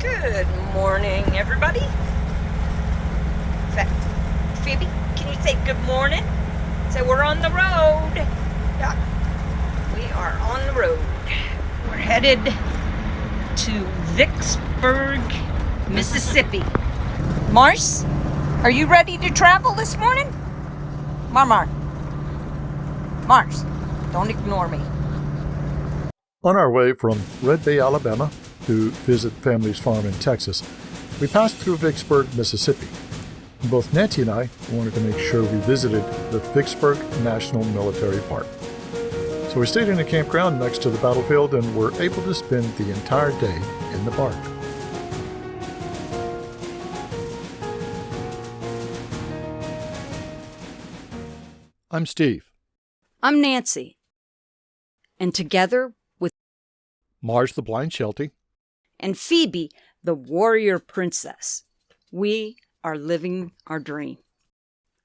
Good morning, everybody. Phoebe, can you say good morning? Say we're on the road. Yeah, we are on the road. We're headed to Vicksburg, Mississippi. Mars, are you ready to travel this morning? Mars, don't ignore me. On our way from Red Bay, Alabama, to visit family's farm in Texas, we passed through Vicksburg, Mississippi. Both Nancy and I wanted to make sure we visited the Vicksburg National Military Park. So we stayed in a campground next to the battlefield and were able to spend the entire day in the park. I'm Steve. I'm Nancy. And together with Mars the Blind Sheltie. And Phoebe, the warrior princess, we are living our dream.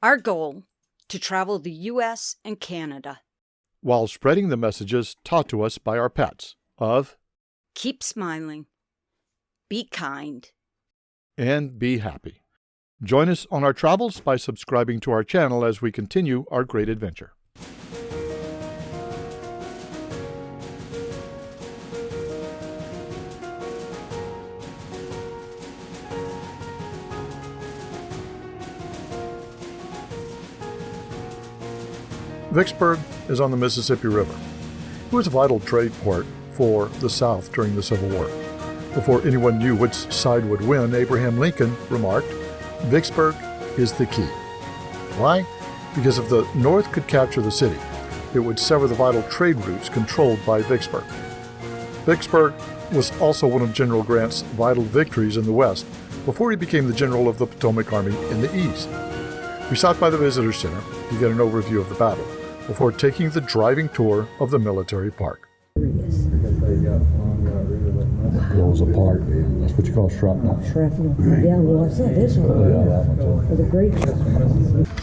Our goal, to travel the U.S. and Canada. While spreading the messages taught to us by our pets of keep smiling, be kind, and be happy. Join us on our travels by subscribing to our channel as we continue our great adventure. Vicksburg is on the Mississippi River. It was a vital trade port for the South during the Civil War. Before anyone knew which side would win, Abraham Lincoln remarked, "Vicksburg is the key." Why? Because if the North could capture the city, it would sever the vital trade routes controlled by Vicksburg. Vicksburg was also one of General Grant's vital victories in the West before he became the general of the Potomac Army in the East. We stopped by the Visitor Center to get an overview of the battle before taking the driving tour of the military park. Blows apart. That's what you call shrapnel. Shrapnel. Yeah, well, I said this one. Yeah, that one too. For the great.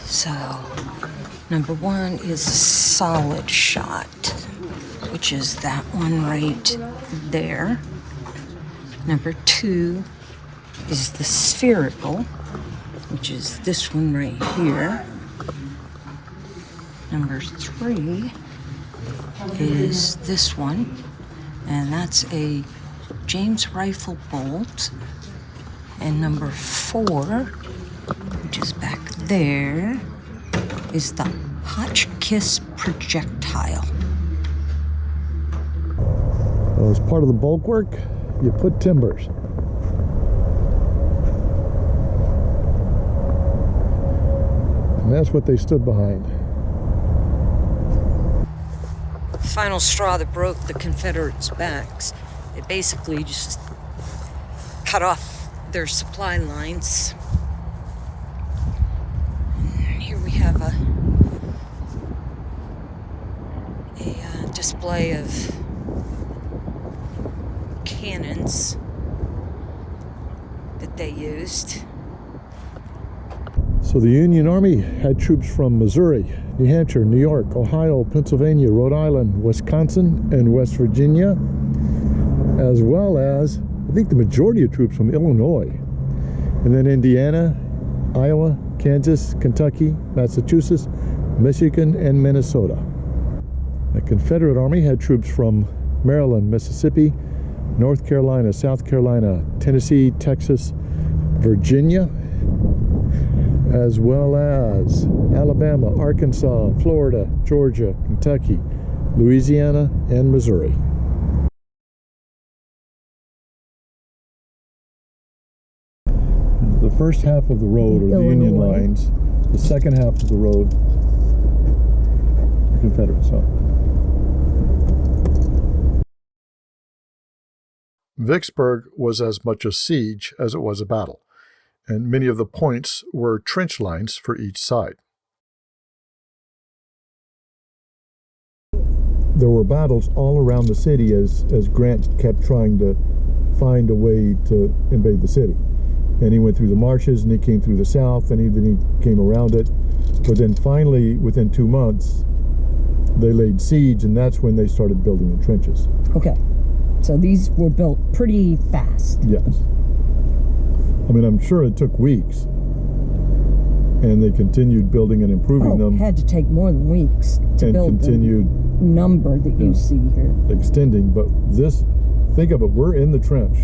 So, number one is a solid shot, which is that one right there. Number two is the spherical, which is this one right here. Number three is this one, and that's a James rifle bolt. And number four, which is back there, is the Hotchkiss projectile. Well, as part of the bulkwork, you put timbers. And that's what they stood behind. Final straw that broke the Confederates' backs. They basically just cut off their supply lines. And here we have a display of cannons that they used. So the Union Army had troops from Missouri, New Hampshire, New York, Ohio, Pennsylvania, Rhode Island, Wisconsin, and West Virginia, as well as, I think, the majority of troops from Illinois, and then Indiana, Iowa, Kansas, Kentucky, Massachusetts, Michigan, and Minnesota. The Confederate Army had troops from Maryland, Mississippi, North Carolina, South Carolina, Tennessee, Texas, Virginia, as well as Alabama, Arkansas, Florida, Georgia, Kentucky, Louisiana, and Missouri. The first half of the road are the Union lines, the second half of the road, the Confederates. Vicksburg was as much a siege as it was a battle, and many of the points were trench lines for each side. There were battles all around the city as Grant kept trying to find a way to invade the city. And he went through the marshes, and he came through the south, and then he came around it. But then finally, within 2 months, they laid siege, and that's when they started building the trenches. Okay. So these were built pretty fast. Yes. I mean, I'm sure it took weeks, and they continued building and improving them. It had to take more than weeks to and build continued the number that you see here. extending. But this, think of it, we're in the trench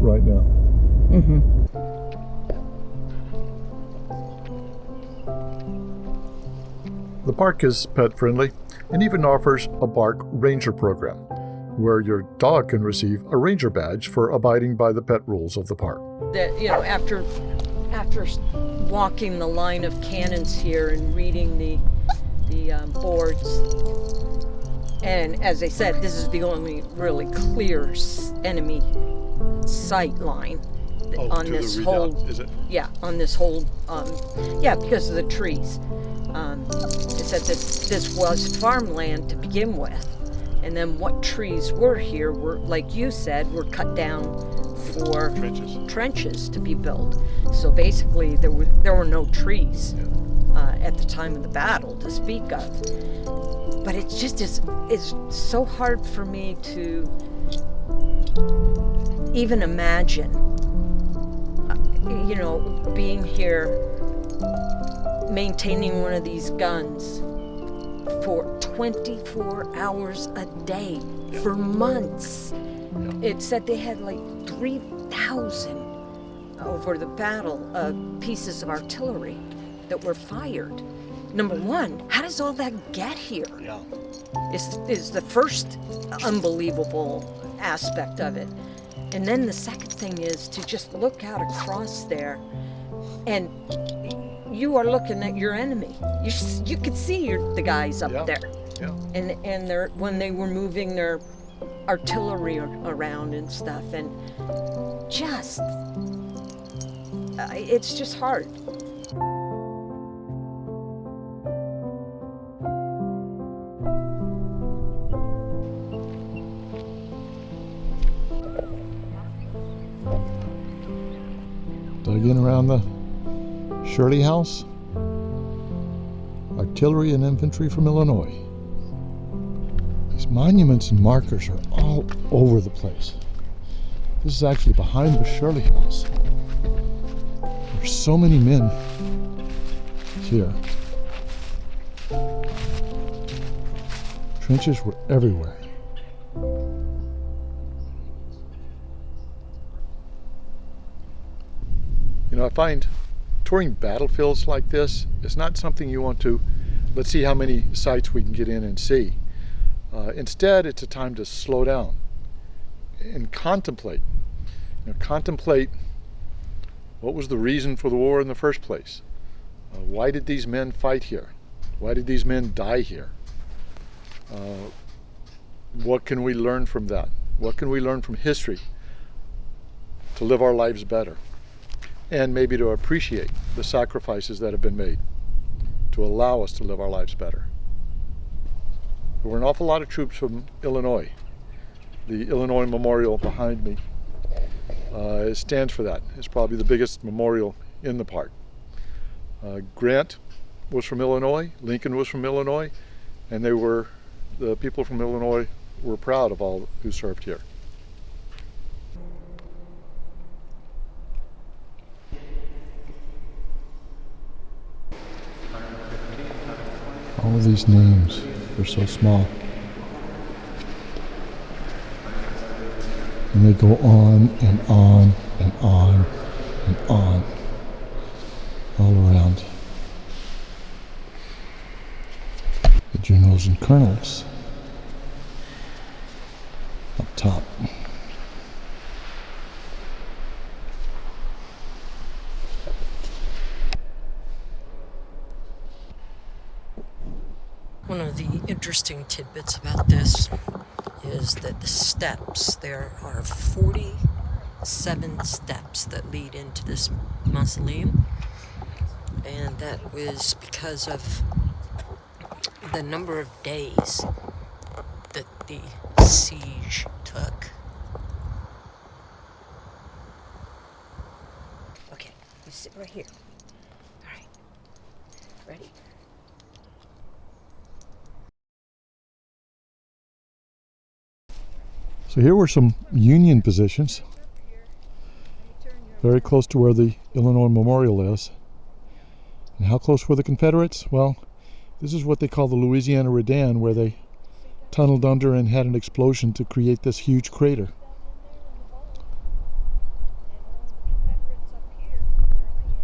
right now. The park is pet friendly and even offers a park ranger program where your dog can receive a ranger badge for abiding by the pet rules of the park. That, you know, after walking the line of cannons here and reading the boards, and as I said, this is the only really clear enemy sight line on this whole. Is it? Yeah, on this whole. Yeah, because of the trees. It said that this was farmland to begin with, and then what trees were here were, like you said, were cut down for trenches to be built. So basically, there were no trees at the time of the battle to speak of. But it just is so hard for me to even imagine, you know, being here, maintaining one of these guns for 24 hours a day for months. It said they had like 3,000 over the battle pieces of artillery that were fired. Number one, how does all that get here? Is the first unbelievable aspect of it. And then the second thing is to just look out across there, and you are looking at your enemy. You could see the guys up there. Yeah. And when they were moving their artillery around and stuff, and just it's just hard. Dug in around the Shirley House. Artillery and infantry from Illinois. These monuments and markers are all over the place. This is actually behind the Shirley House. There's so many men here. Trenches were everywhere. You know, I find touring battlefields like this is not something you want to, let's see how many sites we can get in and see. Instead, it's a time to slow down and contemplate. You know, contemplate what was the reason for the war in the first place. Why did these men fight here? Why did these men die here? What can we learn from that? What can we learn from history to live our lives better? And maybe to appreciate the sacrifices that have been made to allow us to live our lives better. There were an awful lot of troops from Illinois. The Illinois Memorial behind me stands for that. It's probably the biggest memorial in the park. Grant was from Illinois, Lincoln was from Illinois, and the people from Illinois were proud of all who served here. All of these names, they're so small. And they go on and on and on and on, all around. The generals and colonels up top. One of the interesting tidbits about this is that the steps, there are 47 steps that lead into this mausoleum, and that was because of the number of days that the siege took. Okay, you sit right here. All right, ready? So here were some Union positions very close to where the Illinois Memorial is. And how close were the Confederates? Well, this is what they call the Louisiana Redan, where they tunneled under and had an explosion to create this huge crater.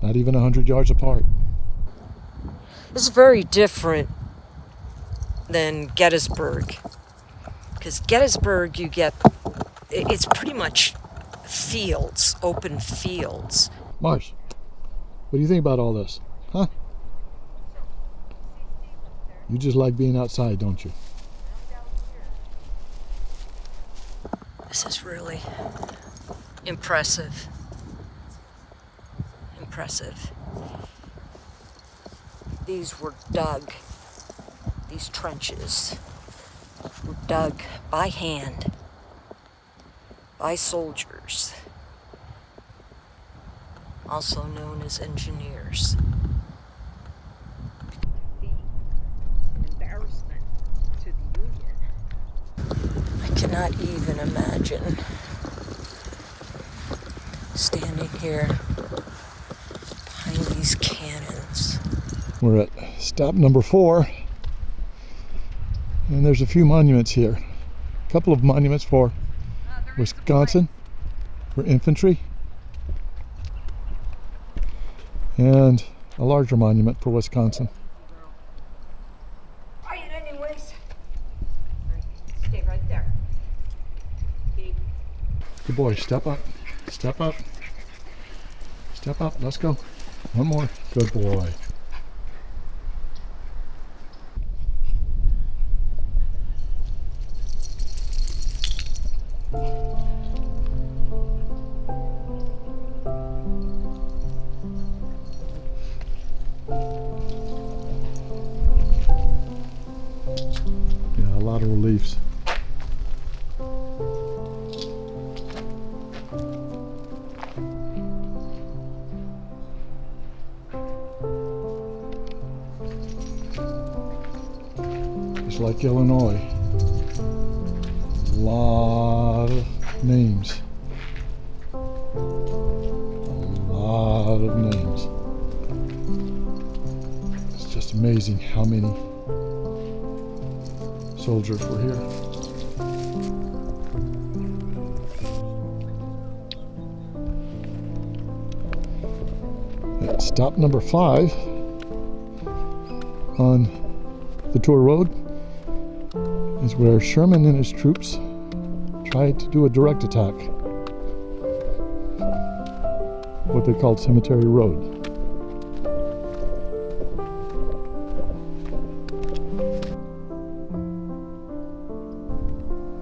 Not even 100 yards apart. This is very different than Gettysburg. Because Gettysburg, it's pretty much fields, open fields. Marsh, what do you think about all this? Huh? You just like being outside, don't you? This is really impressive. Impressive. These were dug, these trenches were dug by hand, by soldiers, also known as engineers. An embarrassment to the Union. I cannot even imagine standing here behind these cannons. We're at stop number 4, and there's a few monuments here. A couple of monuments for Wisconsin, for infantry, and a larger monument for Wisconsin. Quiet anyways. Stay right there. Good boy, step up, step up, step up, let's go. One more, good boy. Yeah, a lot of reliefs. Just like Illinois, a lot of names. A lot of names. It's just amazing how many soldiers were here. At stop number 5 on the tour road is where Sherman and his troops tried to do a direct attack, what they called Cemetery Road.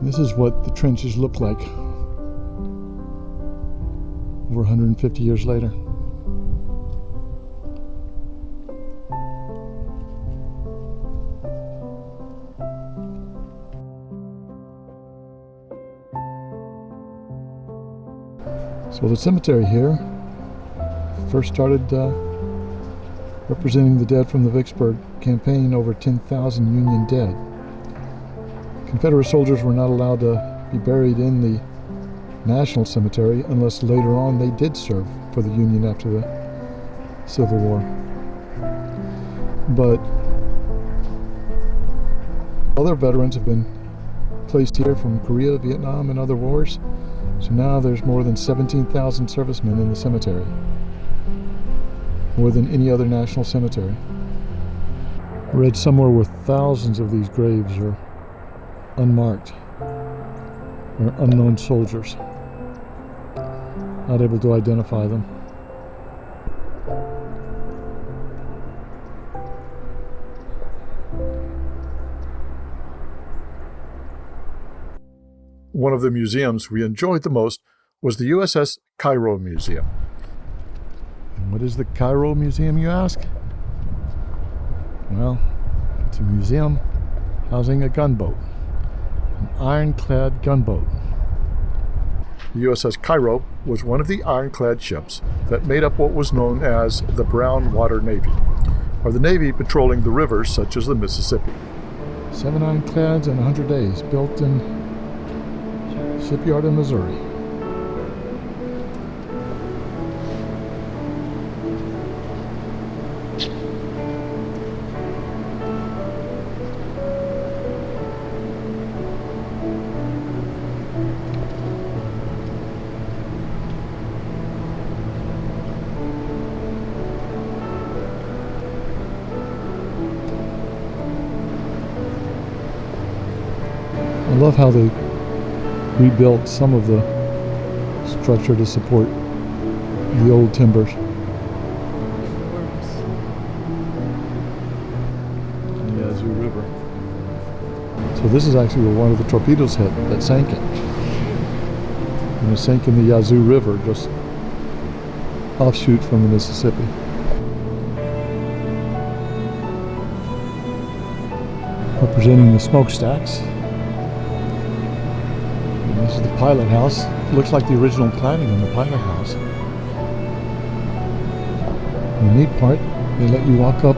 This is what the trenches look like over 150 years later. So the cemetery here first started representing the dead from the Vicksburg campaign, over 10,000 Union dead. Confederate soldiers were not allowed to be buried in the National Cemetery unless later on they did serve for the Union after the Civil War. But other veterans have been placed here from Korea, Vietnam, and other wars. So now there's more than 17,000 servicemen in the cemetery, more than any other national cemetery. I read somewhere where thousands of these graves are unmarked, or unknown soldiers, not able to identify them. One of the museums we enjoyed the most was the USS Cairo Museum. And what is the Cairo Museum, you ask? Well, it's a museum housing a gunboat, an ironclad gunboat. The USS Cairo was one of the ironclad ships that made up what was known as the Brown Water Navy, or the Navy patrolling the rivers such as the Mississippi. 7 ironclads in 100 days, built in shipyard in Missouri. love how they rebuilt some of the structure to support the old timbers. The Yazoo River. So this is actually where one of the torpedoes hit that sank it. And it sank in the Yazoo River, just offshoot from the Mississippi. Representing the smokestacks. And this is the pilot house. It looks like the original cladding on the pilot house. And the neat part, they let you walk up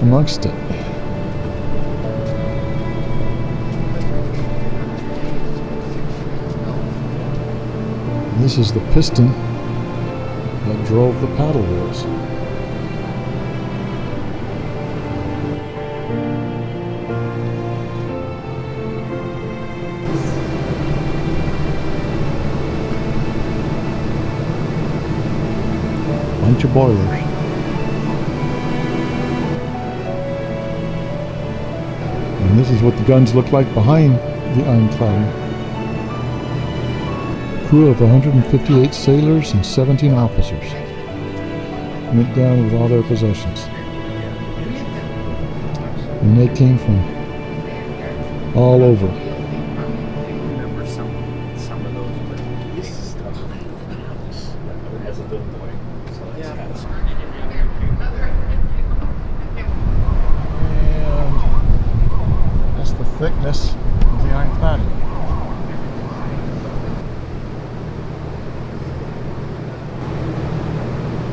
amongst it. And this is the piston that drove the paddle wheels. Bunch of boilers. And this is what the guns look like behind the Ironclad. Crew of 158 sailors and 17 officers went down with all their possessions. And they came from all over. Remember some of those, but this is stuff as a little boy. So that's And that's the thickness of the Ironclad.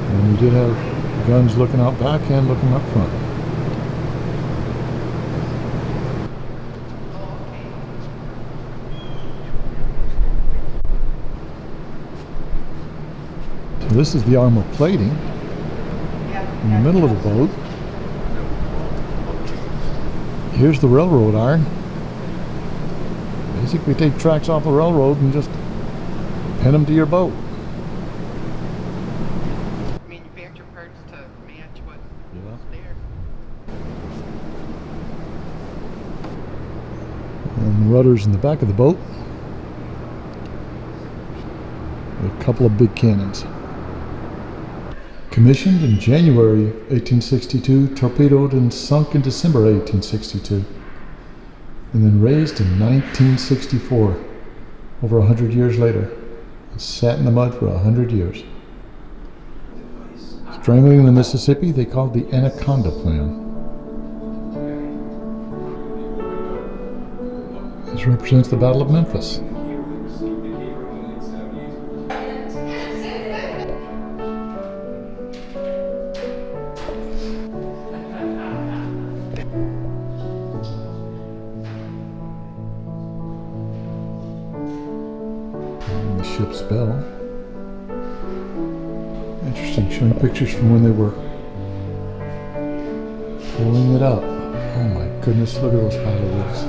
And you did have guns looking out back and looking up front. So this is the armor plating in the middle of the boat. Here's the railroad iron. Basically take tracks off the railroad and just pin them to your boat. Manufacture parts to match what Yeah. was there. And the rudders in the back of the boat. With a couple of big cannons. Commissioned in January 1862, torpedoed and sunk in December 1862, and then raised in 1964, over 100 years later, and sat in the mud for 100 years. Strangling the Mississippi, they called the Anaconda Plan. This represents the Battle of Memphis. Ship's bell. Interesting, showing pictures from when they were pulling it up. Oh my goodness, look at those paddle wheels.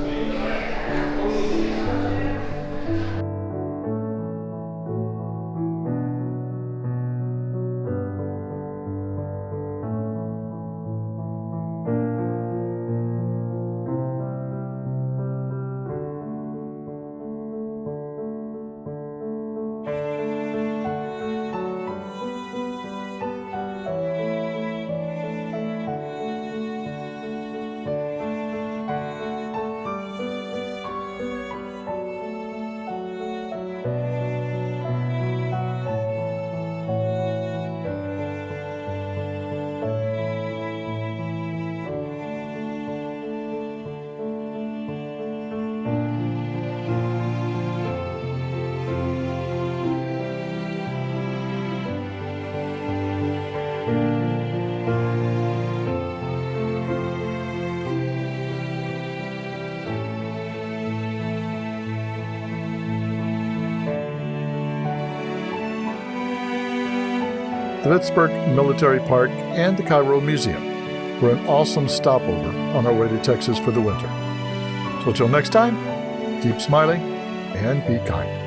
The Vicksburg Military Park and the Cairo Museum were an awesome stopover on our way to Texas for the winter. So till next time, keep smiling and be kind.